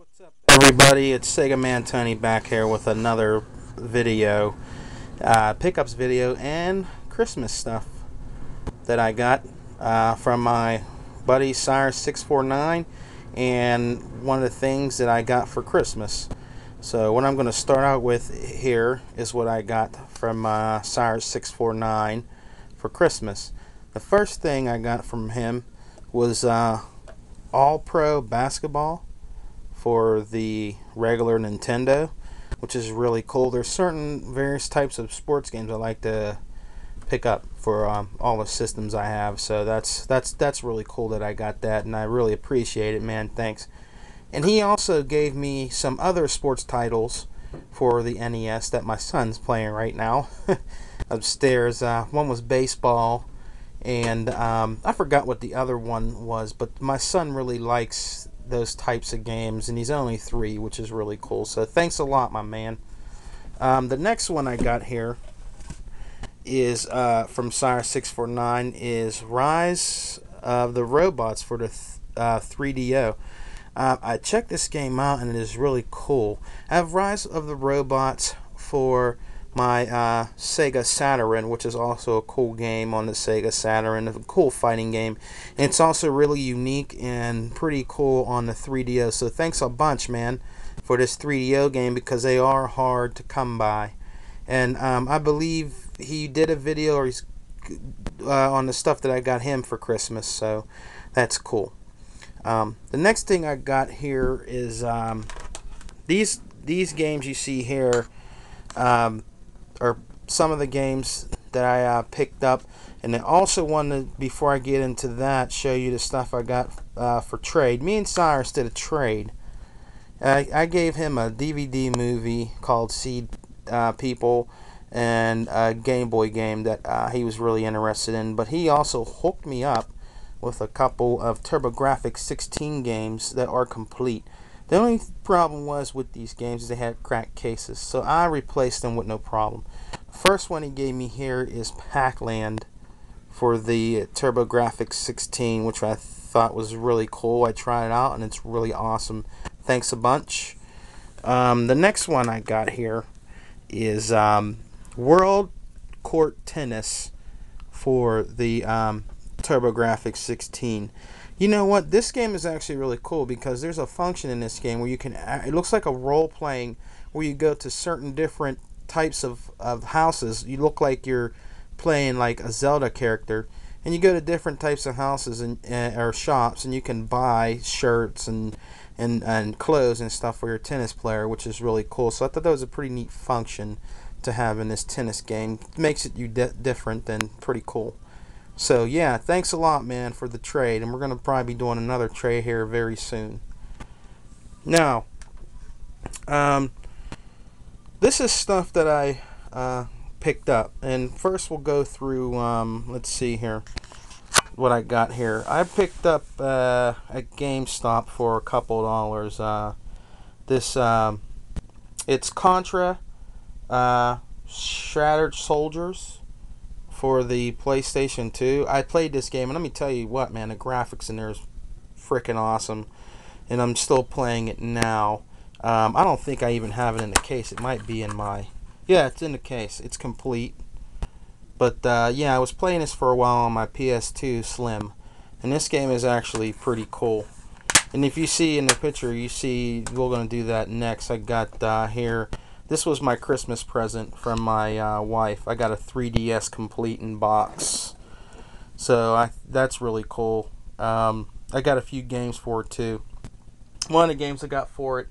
What's up, everybody? It's Sega Man Tony back here with another video, pickups video, and Christmas stuff that I got from my buddy Sire649, and one of the things that I got for Christmas. So what I'm going to start out with here is what I got from Sire649 for Christmas. The first thing I got from him was All-Pro Basketball for the regular Nintendo, which is really cool. There's certain various types of sports games I like to pick up for all the systems I have. So that's really cool that I got that, and I really appreciate it, man. Thanks. And he also gave me some other sports titles for the NES that my son's playing right now upstairs. One was baseball, and I forgot what the other one was, but my son really likes those types of games, and he's only 3, which is really cool. So thanks a lot, my man. The next one I got here is from Sire649 is Rise of the Robots for the 3DO. I checked this game out, and it is really cool. I have Rise of the Robots for my Sega Saturn, which is also a cool game on the Sega Saturn, a cool fighting game. And it's also really unique and pretty cool on the 3DO. So thanks a bunch, man, for this 3DO game, because they are hard to come by. And I believe he did a video, or he's on the stuff that I got him for Christmas. So that's cool. The next thing I got here is these games you see here. Are some of the games that I picked up, and I also wanted, before I get into that, show you the stuff I got for trade. Me and Cyrus did a trade. I gave him a DVD movie called Seed People, and a Game Boy game that he was really interested in, but he also hooked me up with a couple of TurboGrafx-16 games that are complete. The only problem was with these games is they had cracked cases, so I replaced them with no problem. The first one he gave me here is Pac-Land for the TurboGrafx-16, which I thought was really cool. I tried it out, and it's really awesome. Thanks a bunch. The next one I got here is World Court Tennis for the TurboGrafx-16. You know what? This game is actually really cool because there's a function in this game where you can. It looks like a role playing where you go to certain different types of houses. You look like you're playing like a Zelda character, and you go to different types of houses and or shops, and you can buy shirts and clothes and stuff for your tennis player, which is really cool. So I thought that was a pretty neat function to have in this tennis game. It makes it different and pretty cool. So yeah, thanks a lot, man, for the trade, and we're going to probably be doing another trade here very soon. Now, this is stuff that I picked up, and first we'll go through, let's see here, what I got here. I picked up at GameStop for a couple dollars, it's Contra, Shattered Soldiers, for the PlayStation 2. I played this game, and let me tell you what, man, the graphics in there is freaking awesome, and I'm still playing it now. I don't think I even have it in the case. It might be in my... Yeah, it's in the case. It's complete. But, yeah, I was playing this for a while on my PS2 Slim, and this game is actually pretty cool. And if you see in the picture, you see we're going to do that next. I got here... This was my Christmas present from my wife. I got a 3DS complete in box. So that's really cool. I got a few games for it too. One of the games I got for it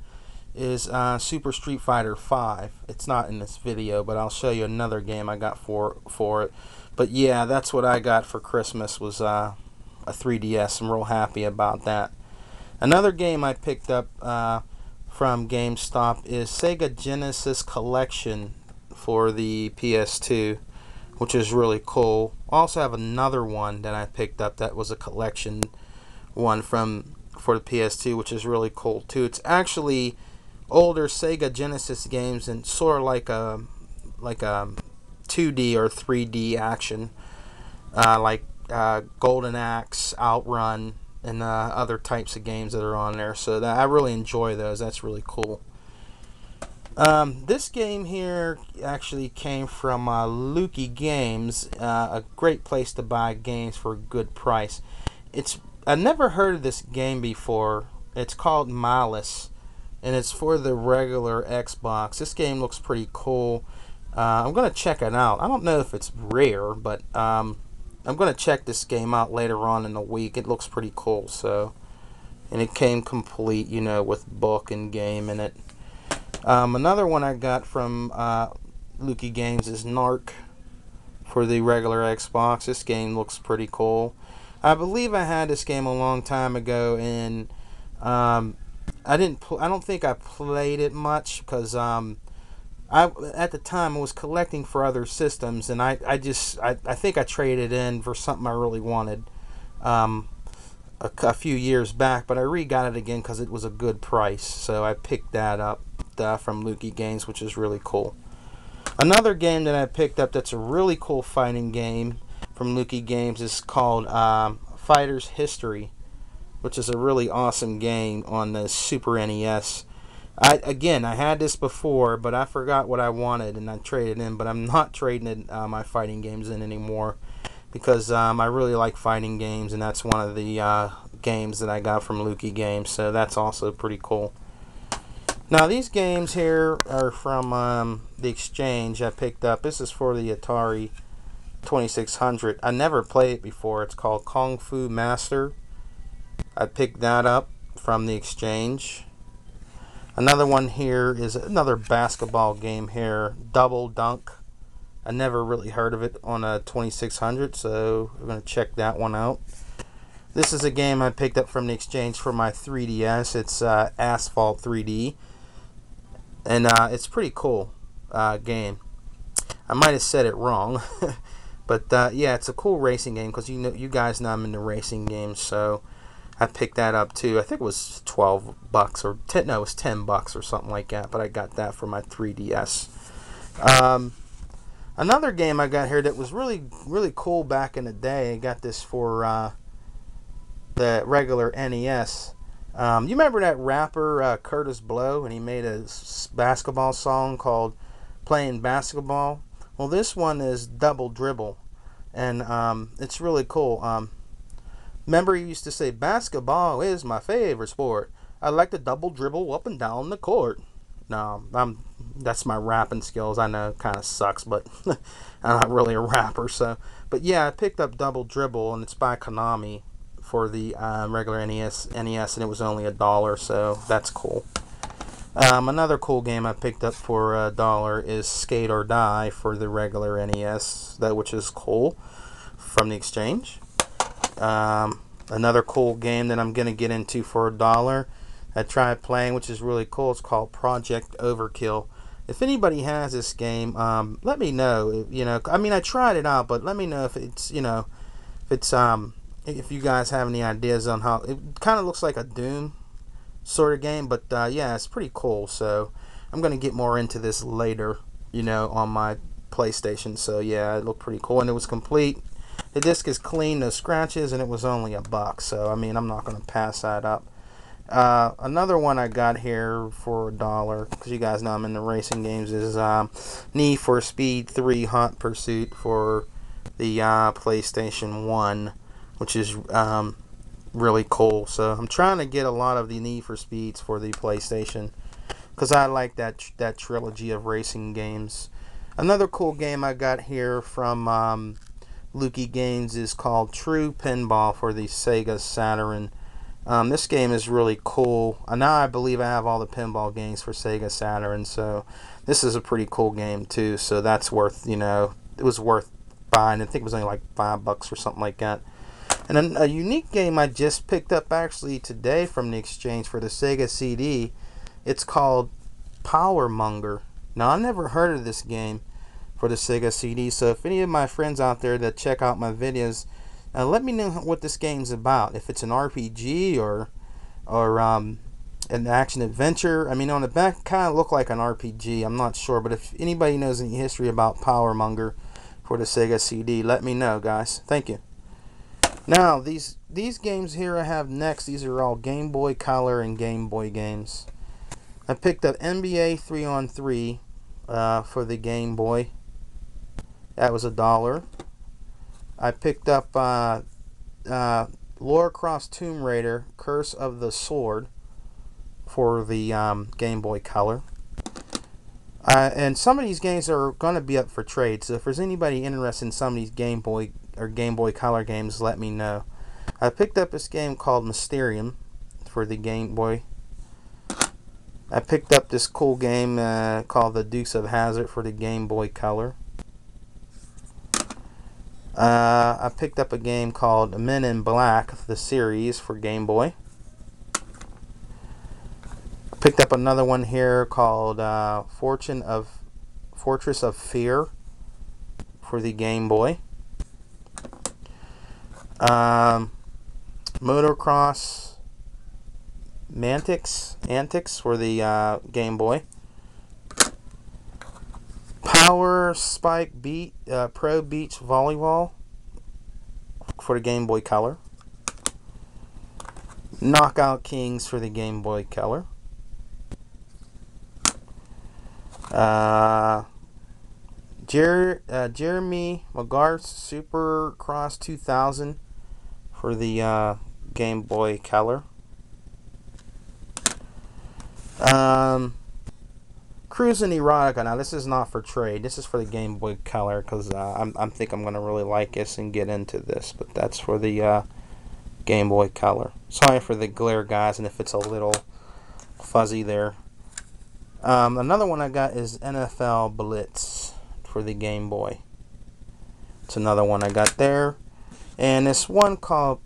is Super Street Fighter 5. It's not in this video, but I'll show you another game I got for it. But yeah, that's what I got for Christmas, was a 3DS. I'm real happy about that. Another game I picked up from GameStop is Sega Genesis Collection for the PS2, which is really cool. I also have another one that I picked up that was a collection one for the PS2, which is really cool too. It's actually older Sega Genesis games, and sort of like a 2D or 3D action, like Golden Axe, Outrun, and other types of games that are on there. So I really enjoy those. That's really cool. This game here actually came from Lukey Games, a great place to buy games for a good price. I've never heard of this game before. It's called Malice, and it's for the regular Xbox. This game looks pretty cool. I'm going to check it out. I don't know if it's rare, but I'm going to check this game out later on in the week. It looks pretty cool. So, and it came complete, with book and game in it. Another one I got from Lukey Games is Narc for the regular Xbox. This game looks pretty cool. I believe I had this game a long time ago, and I don't think I played it much because at the time I was collecting for other systems, and I think I traded in for something I really wanted a few years back, but I re-got it again because it was a good price, so I picked that up from Lukey Games, which is really cool. Another game that I picked up that's a really cool fighting game from Lukey Games is called Fighter's History, which is a really awesome game on the Super NES. I had this before, but I forgot what I wanted and I traded in, but I'm not trading my fighting games in anymore because I really like fighting games, and that's one of the games that I got from Lukey Games, so that's also pretty cool. Now these games here are from the Exchange I picked up. This is for the Atari 2600. I never played it before. It's called Kung Fu Master. I picked that up from the Exchange. Another one here is another basketball game here, Double Dunk. I never really heard of it on a 2600, so we're going to check that one out. This is a game I picked up from the Exchange for my 3DS. It's Asphalt 3D. And it's pretty cool game. I might have said it wrong, but yeah, it's a cool racing game because you guys know I'm into racing games, so I picked that up too. I think it was $12 or it was $10 or something like that, but I got that for my 3DS. Another game I got here that was really really cool back in the day. I got this for the regular NES. You remember that rapper Curtis Blow, and he made a basketball song called Playing Basketball? Well, this one is Double Dribble, and it's really cool. Remember he used to say, basketball is my favorite sport. I like to double dribble up and down the court. No, that's my rapping skills. I know it kind of sucks, but I'm not really a rapper. But yeah, I picked up Double Dribble, and it's by Konami for the regular NES, and it was only $1, so that's cool. Another cool game I picked up for $1 is Skate or Die for the regular NES, which is cool, from the Exchange. Another cool game that I'm going to get into for $1 I tried playing, which is really cool. It's called Project Overkill. If anybody has this game, let me know. I tried it out, but let me know if it's, if you guys have any ideas on how it kind of looks like a Doom sort of game, but yeah, it's pretty cool. So I'm going to get more into this later, on my PlayStation. So yeah, it looked pretty cool, and it was complete. The disc is clean, no scratches, and it was only $1. So I'm not going to pass that up. Another one I got here for $1, because you guys know I'm in the racing games, is Need for Speed 3 Hot Pursuit for the PlayStation 1, which is really cool. So I'm trying to get a lot of the Need for Speeds for the PlayStation, because I like that trilogy of racing games. Another cool game I got here from Lukey Games is called True Pinball for the Sega Saturn. This game is really cool. Now I believe I have all the pinball games for Sega Saturn, so this is a pretty cool game too. So that's worth, it was worth buying. I think it was only like $5 or something like that. And then a unique game I just picked up actually today from the Exchange for the Sega CD. It's called Power Monger. Now I never heard of this game for the Sega CD, so if any of my friends out there that check out my videos, let me know what this game's about. If it's an RPG or an action adventure. On the back, kind of look like an RPG. I'm not sure, but if anybody knows any history about Power Monger for the Sega CD, let me know, guys. Thank you. Now, these games here I have next, these are all Game Boy Color and Game Boy games. I picked up NBA 3-on-3 for the Game Boy. That was $1. I picked up Lara Croft Tomb Raider Curse of the Sword for the Game Boy Color. And some of these games are going to be up for trade, so if there's anybody interested in some of these Game Boy or Game Boy Color games, let me know. I picked up this game called Mysterium for the Game Boy. I picked up this cool game called The Dukes of Hazzard for the Game Boy Color. I picked up a game called Men in Black, the series, for Game Boy. I picked up another one here called Fortress of Fear for the Game Boy. Motocross Antics for the Game Boy. Power Spike Pro Beach Volleyball for the Game Boy Color. Knockout Kings for the Game Boy Color. Jeremy McGarth's Supercross 2000 for the Game Boy Color. Cruising Erotica. Now this is not for trade. This is for the Game Boy Color because I think I'm gonna really like this and get into this. But that's for the Game Boy Color. Sorry for the glare, guys, and if it's a little fuzzy there. Another one I got is NFL Blitz for the Game Boy. It's another one I got there. And this one called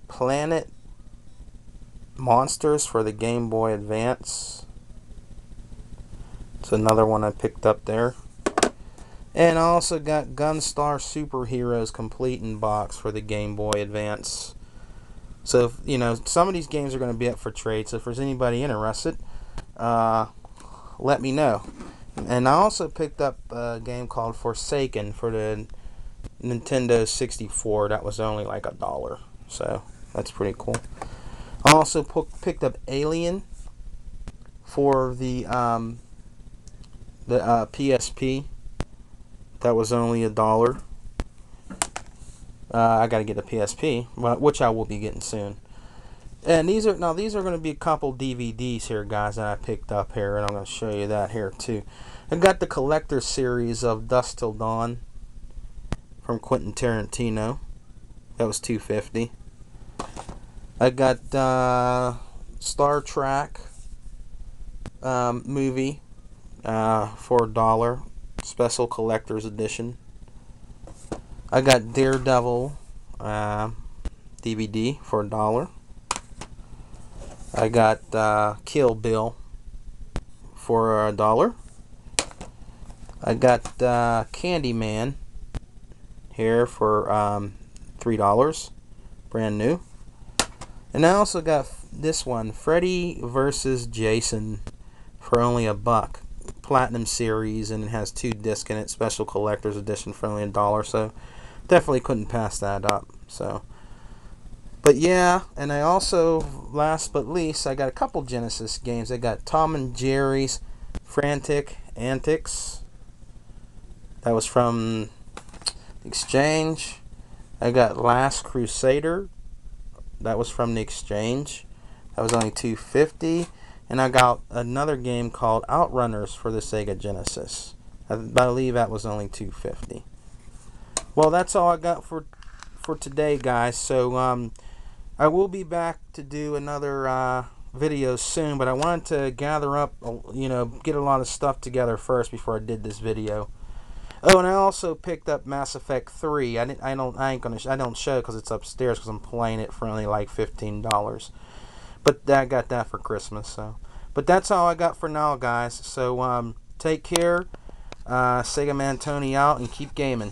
Planet Monsters for the Game Boy Advance. It's another one I picked up there. And I also got Gunstar Superheroes Complete in Box for the Game Boy Advance. So, you know, some of these games are going to be up for trade. So if there's anybody interested, let me know. And I also picked up a game called Forsaken for the Nintendo 64. That was only like $1. So that's pretty cool. I also picked up Alien for the PSP. That was only $1. I gotta get a PSP, which I will be getting soon. And these are going to be a couple DVDs here, guys, that I picked up here, and I'm going to show you that here too. I got the collector series of Dusk Till Dawn from Quentin Tarantino. That was $2.50. I got Star Trek movie for $1, special collector's edition. I got Daredevil DVD for $1. I got Kill Bill for $1. I got Candyman here for $3, brand new. And I also got this one, Freddy vs. Jason, for only $1. Platinum series, and it has 2 discs in it. Special collector's edition for only $1. So definitely couldn't pass that up. So, but yeah, and I also, last but least, I got a couple Genesis games. I got Tom and Jerry's Frantic Antics. That was from Exchange. I got Last Crusader. That was from the Exchange. That was only $2.50. And I got another game called Outrunners for the Sega Genesis. I believe that was only $2.50. Well, that's all I got for today, guys. So I will be back to do another video soon, but I wanted to gather up, get a lot of stuff together first before I did this video. Oh, and I also picked up Mass Effect 3. I don't show it because it's upstairs because I'm playing it for only like $15. But I got that for Christmas. So, but that's all I got for now, guys. So take care. Sega Man Tony out, and keep gaming.